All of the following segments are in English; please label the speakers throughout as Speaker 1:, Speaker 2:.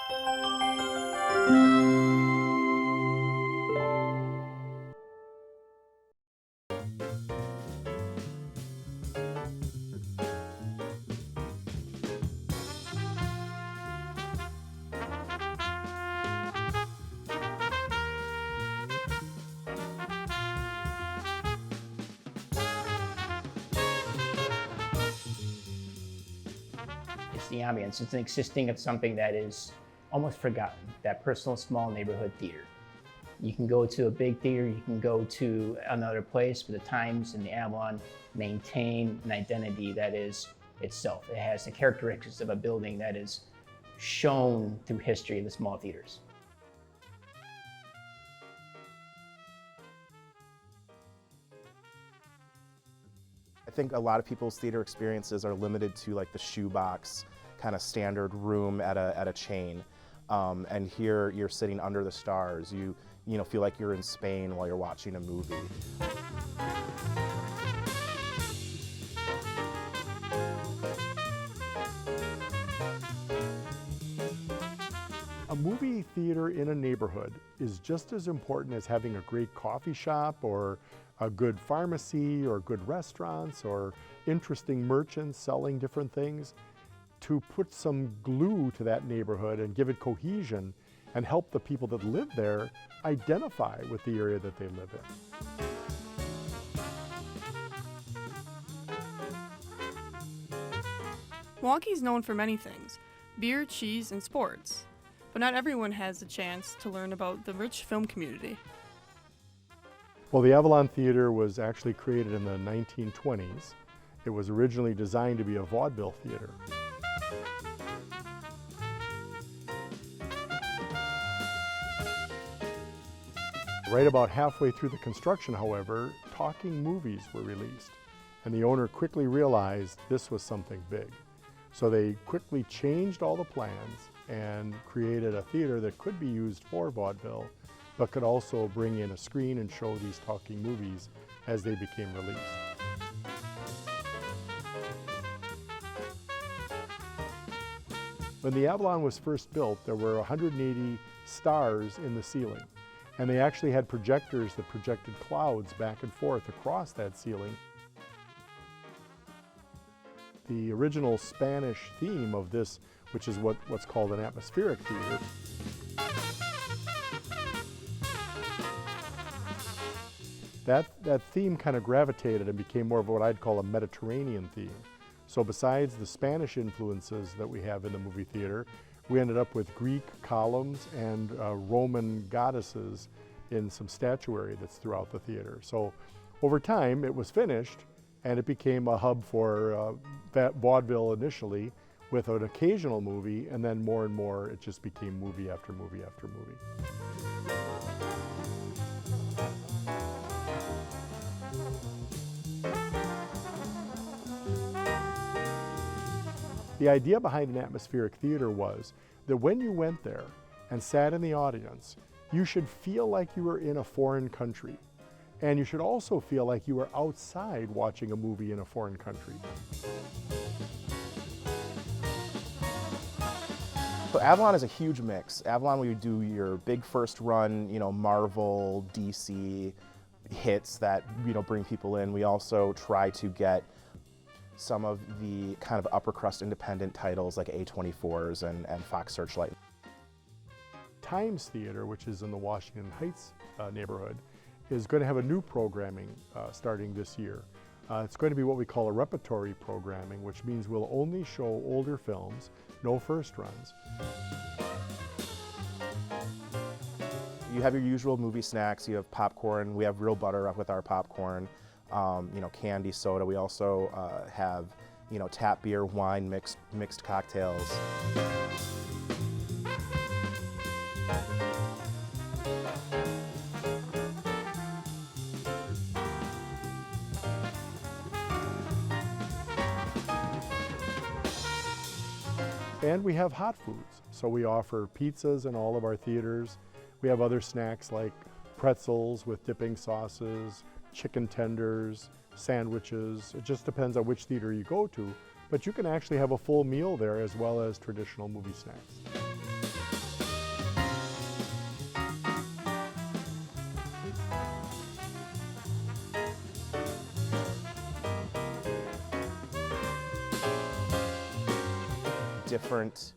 Speaker 1: It's the ambience. It's an existing of something that is almost forgotten, that personal small neighborhood theater. You can go to a big theater, you can go to another place, but the Times and the Avalon maintain an identity that is itself. It has the characteristics of a building that is shown through history of the small theaters.
Speaker 2: I think a lot of people's theater experiences are limited to like the shoebox kind of standard room at a chain. And here you're sitting under the stars. You feel like you're in Spain while you're watching a movie.
Speaker 3: A movie theater in a neighborhood is just as important as having a great coffee shop or a good pharmacy or good restaurants or interesting merchants selling different things. To put some glue to that neighborhood and give it cohesion and help the people that live there identify with the area that they live in.
Speaker 4: Milwaukee is known for many things: beer, cheese, and sports. But not everyone has the chance to learn about the rich film community.
Speaker 3: Well, the Avalon Theater was actually created in the 1920s. It was originally designed to be a vaudeville theater. Right about halfway through the construction, however, talking movies were released, and the owner quickly realized this was something big. So they quickly changed all the plans and created a theater that could be used for vaudeville, but could also bring in a screen and show these talking movies as they became released. When the Avalon was first built, there were 180 stars in the ceiling, and they actually had projectors that projected clouds back and forth across that ceiling. The original Spanish theme of this, which is what's called an atmospheric theater, that theme kind of gravitated and became more of what I'd call a Mediterranean theme. So besides the Spanish influences that we have in the movie theater, we ended up with Greek columns and Roman goddesses in some statuary that's throughout the theater. So over time it was finished and it became a hub for vaudeville initially, with an occasional movie, and then more and more it just became movie after movie after movie. The idea behind an atmospheric theater was that when you went there and sat in the audience, you should feel like you were in a foreign country. And you should also feel like you were outside watching a movie in a foreign country.
Speaker 2: So Avalon is a huge mix. Avalon, we do your big first run, Marvel, DC hits that, bring people in. We also try to get some of the kind of upper crust independent titles like A24s and Fox Searchlight.
Speaker 3: Times Theater, which is in the Washington Heights neighborhood, is going to have a new programming starting this year. It's going to be what we call a repertory programming, which means we'll only show older films, no first runs.
Speaker 2: You have your usual movie snacks. You have popcorn. We have real butter with our popcorn. Candy, soda. We also have, tap beer, wine, mixed cocktails.
Speaker 3: And we have hot foods. So we offer pizzas in all of our theaters. We have other snacks like pretzels with dipping sauces, chicken tenders, sandwiches. It just depends on which theater you go to, but you can actually have a full meal there as well as traditional movie snacks.
Speaker 2: different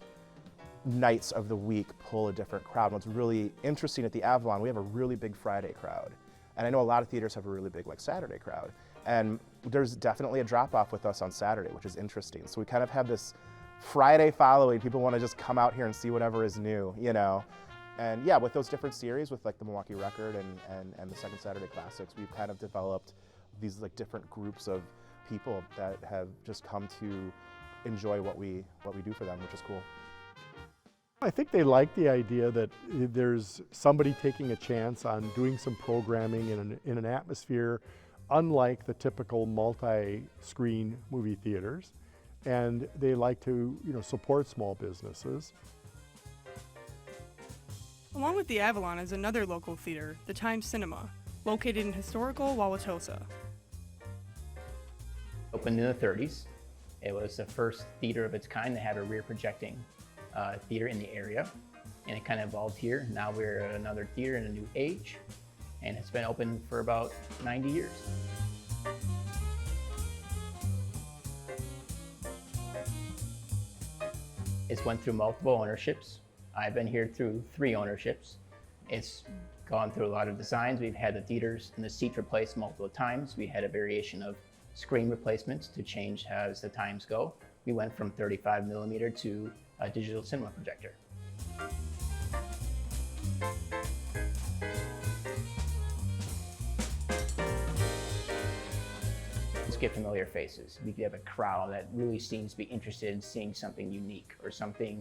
Speaker 2: nights of the week pull a different crowd. What's really interesting at the Avalon, we have a really big Friday crowd. And I know a lot of theaters have a really big Saturday crowd. And there's definitely a drop-off with us on Saturday, which is interesting. So we kind of have this Friday following. People want to just come out here and see whatever is new, you know. And yeah, with those different series, with like the Milwaukee Record and the Second Saturday Classics, we've kind of developed these like different groups of people that have just come to enjoy what we do for them, which is cool.
Speaker 3: I think they like the idea that there's somebody taking a chance on doing some programming in an atmosphere unlike the typical multi-screen movie theaters, and they like to, you know, support small businesses.
Speaker 4: Along with the Avalon is another local theater, the Times Cinema, located in historical Wauwatosa.
Speaker 1: Opened in the 30s. It was the first theater of its kind to have a rear projecting theater in the area, and it kind of evolved here. Now we're another theater in a new age, and it's been open for about 90 years. It's went through multiple ownerships. I've been here through 3 ownerships. It's gone through a lot of designs. We've had the theaters and the seats replaced multiple times. We had a variation of screen replacements to change as the times go. We went from 35 millimeter to a digital cinema projector. Let's get familiar faces. We have a crowd that really seems to be interested in seeing something unique or something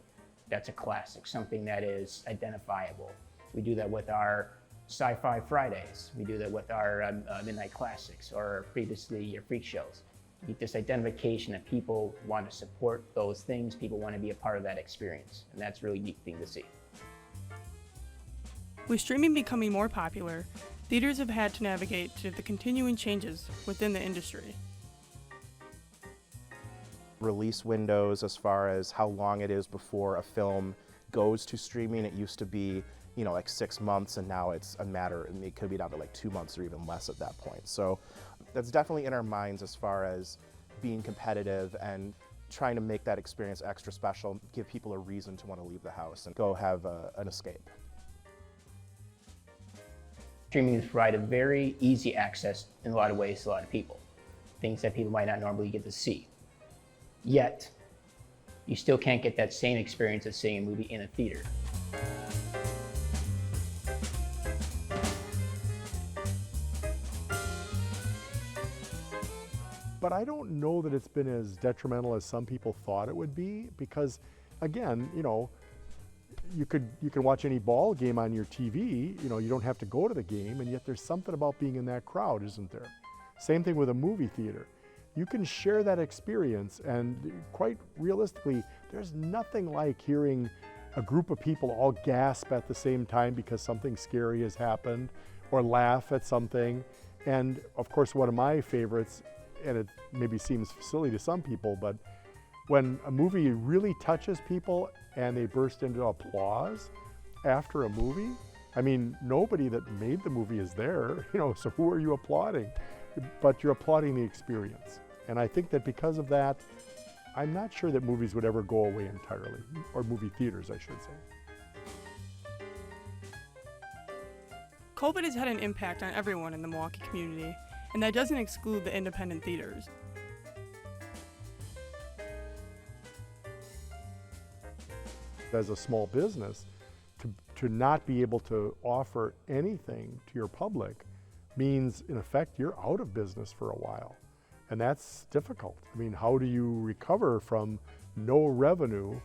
Speaker 1: that's a classic, something that is identifiable. We do that with our Sci-Fi Fridays. We do that with our Midnight Classics or previously your freak shows. This identification that people want to support those things, people want to be a part of that experience, and that's a really neat thing to see.
Speaker 4: With streaming becoming more popular, theaters have had to navigate to the continuing changes within the industry.
Speaker 2: Release windows as far as how long it is before a film goes to streaming. It used to be, you know, like 6 months, and now it's a matter, and it could be down to like 2 months or even less at that point. So that's definitely in our minds as far as being competitive and trying to make that experience extra special, give people a reason to want to leave the house and go have an escape.
Speaker 1: Streaming has provided very easy access in a lot of ways to a lot of people. Things that people might not normally get to see. Yet, you still can't get that same experience of seeing a movie in a theater.
Speaker 3: But I don't know that it's been as detrimental as some people thought it would be, because again, you know, you can watch any ball game on your TV, you know, you don't have to go to the game, and yet there's something about being in that crowd, isn't there? Same thing with a movie theater. You can share that experience, and quite realistically, there's nothing like hearing a group of people all gasp at the same time because something scary has happened, or laugh at something. And of course, one of my favorites, and it maybe seems silly to some people, but when a movie really touches people and they burst into applause after a movie, I mean, nobody that made the movie is there, you know, so who are you applauding? But you're applauding the experience. And I think that because of that, I'm not sure that movies would ever go away entirely, or movie theaters, I should say.
Speaker 4: COVID has had an impact on everyone in the Milwaukee community, and that doesn't exclude the independent theaters.
Speaker 3: As a small business, to not be able to offer anything to your public means, in effect, you're out of business for a while. And that's difficult. I mean, how do you recover from no revenue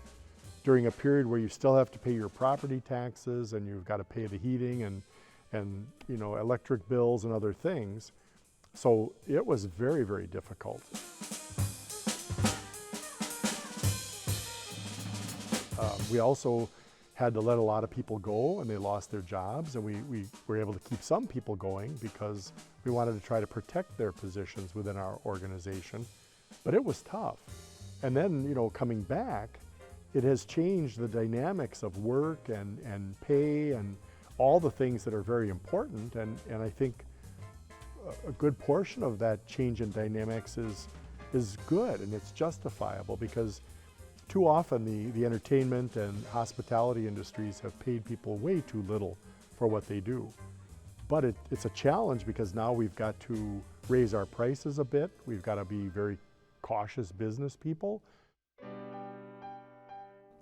Speaker 3: during a period where you still have to pay your property taxes and you've got to pay the heating and you know, electric bills and other things? So it was very, very difficult. We also had to let a lot of people go, and they lost their jobs, and we were able to keep some people going because we wanted to try to protect their positions within our organization. But it was tough. And then, you know, coming back, it has changed the dynamics of work and pay and all the things that are very important. And I think a good portion of that change in dynamics is good, and it's justifiable, because Too often the entertainment and hospitality industries have paid people way too little for what they do. But it's a challenge because now we've got to raise our prices a bit. We've got to be very cautious business people.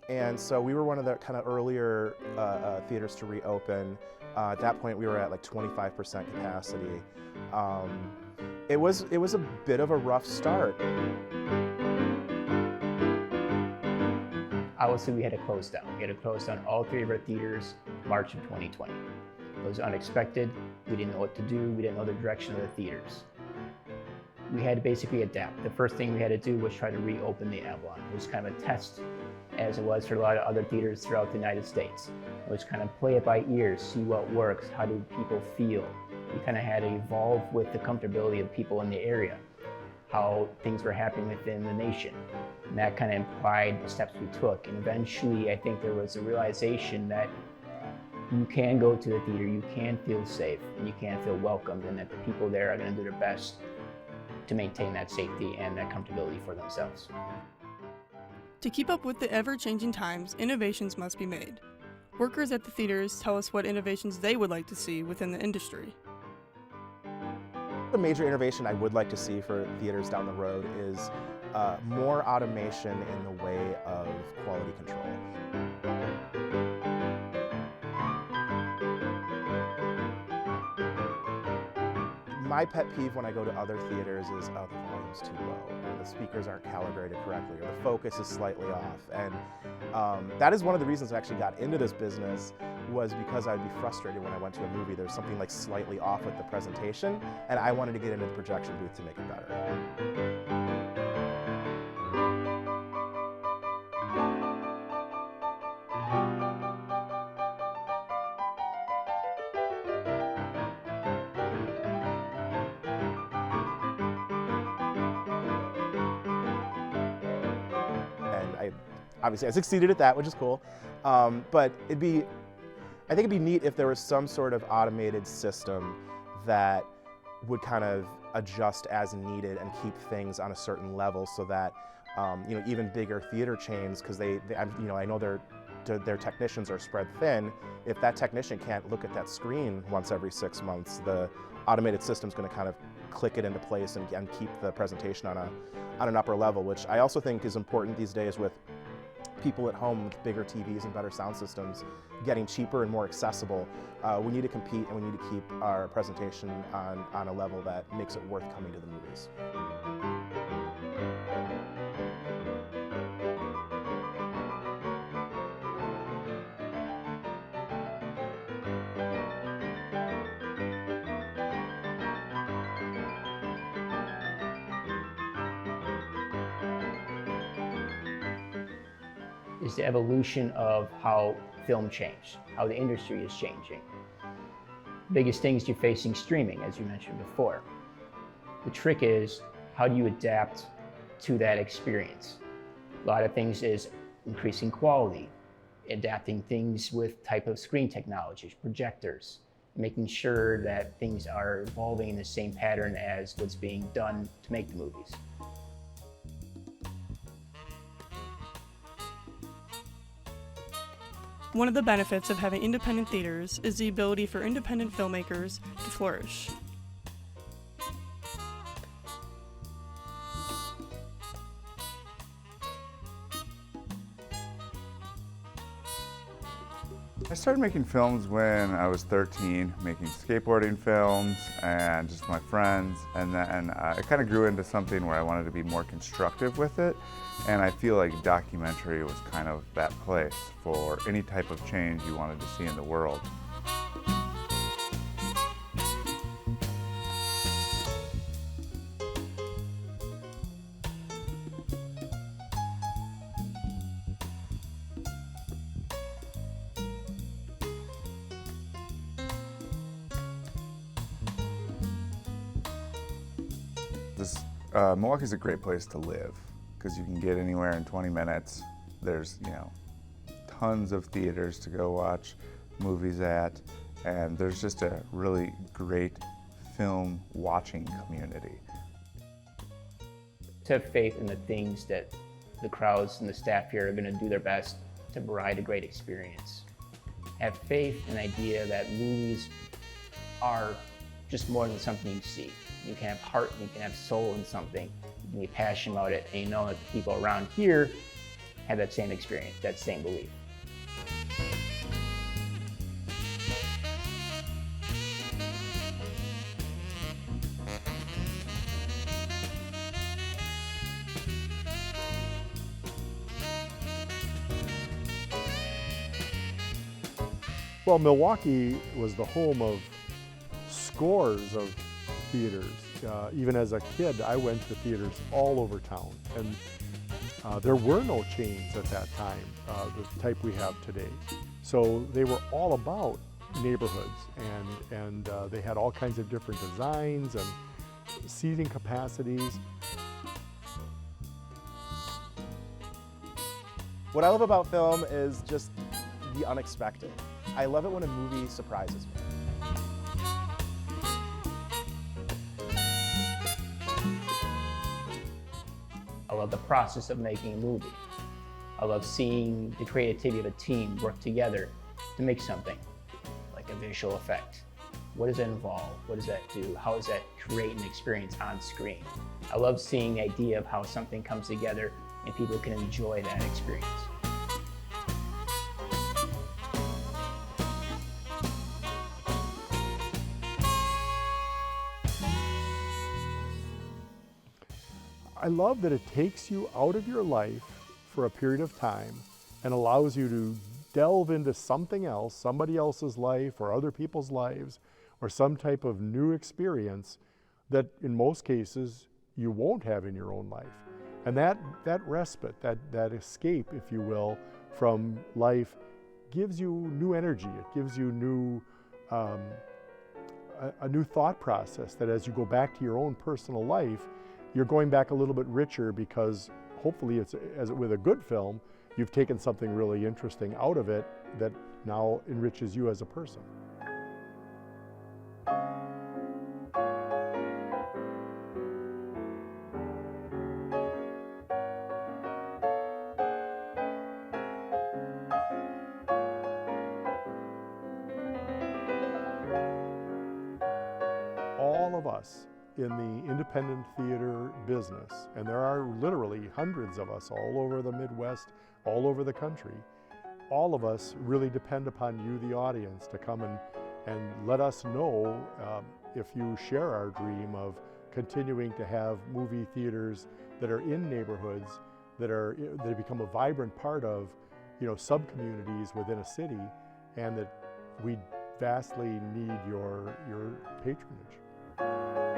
Speaker 2: And so we were one of the kind of earlier theaters to reopen. At that point, we were at like 25% capacity. It was a bit of a rough start.
Speaker 1: Obviously, we had to close down. We had to close down all 3 of our theaters March of 2020. It was unexpected. We didn't know what to do. We didn't know the direction of the theaters. We had to basically adapt. The first thing we had to do was try to reopen the Avalon. It was kind of a test, as it was for a lot of other theaters throughout the United States. It was kind of play it by ear, see what works, how do people feel. We kind of had to evolve with the comfortability of people in the area, how things were happening within the nation. And that kind of implied the steps we took. And eventually, I think there was a realization that you can go to the theater, you can feel safe, and you can feel welcomed, and that the people there are going to do their best to maintain that safety and that comfortability for themselves.
Speaker 4: To keep up with the ever-changing times, innovations must be made. Workers at the theaters tell us what innovations they would like to see within the industry.
Speaker 2: The major innovation I would like to see for theaters down the road is more automation in the way of quality control. My pet peeve when I go to other theaters is, oh, the volume's too low, or the speakers aren't calibrated correctly, or the focus is slightly off. And that is one of the reasons I actually got into this business, was because I'd be frustrated when I went to a movie. There's something like slightly off with the presentation, and I wanted to get into the projection booth to make it better. Obviously, I succeeded at that, which is cool. But I think it'd be neat if there was some sort of automated system that would kind of adjust as needed and keep things on a certain level, so that even bigger theater chains, because I know their technicians are spread thin. If that technician can't look at that screen once every 6 months, the automated system's going to kind of click it into place and keep the presentation on an upper level, which I also think is important these days with people at home with bigger TVs and better sound systems getting cheaper and more accessible. We need to compete, and we need to keep our presentation on a level that makes it worth coming to the movies.
Speaker 1: Is the evolution of how film changed, how the industry is changing. Biggest things you're facing streaming, as you mentioned before. The trick is, how do you adapt to that experience? A lot of things is increasing quality, adapting things with type of screen technologies, projectors, making sure that things are evolving in the same pattern as what's being done to make the movies.
Speaker 4: One of the benefits of having independent theaters is the ability for independent filmmakers to flourish.
Speaker 5: I started making films when I was 13, making skateboarding films and just my friends, and then it kind of grew into something where I wanted to be more constructive with it, and I feel like documentary was kind of that place for any type of change you wanted to see in the world. Milwaukee is a great place to live because you can get anywhere in 20 minutes. There's, tons of theaters to go watch movies at, and there's just a really great film watching community.
Speaker 1: To have faith in the things that the crowds and the staff here are going to do their best to provide a great experience. Have faith and idea that movies are just more than something you see. You can have heart, you can have soul in something, you can be passionate about it, and you know that the people around here have that same experience, that same belief.
Speaker 3: Well, Milwaukee was the home of scores of theaters. Even as a kid, I went to theaters all over town, and there were no chains at that time, the type we have today. So they were all about neighborhoods, and they had all kinds of different designs and seating capacities.
Speaker 2: What I love about film is just the unexpected. I love it when a movie surprises me.
Speaker 1: I love the process of making a movie. I love seeing the creativity of a team work together to make something, like a visual effect. What does that involve? What does that do? How does that create an experience on screen? I love seeing the idea of how something comes together and people can enjoy that experience.
Speaker 3: I love that it takes you out of your life for a period of time and allows you to delve into something else, somebody else's life or other people's lives, or some type of new experience that in most cases you won't have in your own life. And that respite, that escape, if you will, from life gives you new energy. It gives you a new thought process that as you go back to your own personal life, you're going back a little bit richer because hopefully it's, as with a good film, you've taken something really interesting out of it that now enriches you as a person. All of us in the independent theater business, and there are literally hundreds of us all over the Midwest, all over the country, all of us really depend upon you, the audience, to come and let us know if you share our dream of continuing to have movie theaters that are in neighborhoods that become a vibrant part of, sub-communities within a city, and that we vastly need your patronage.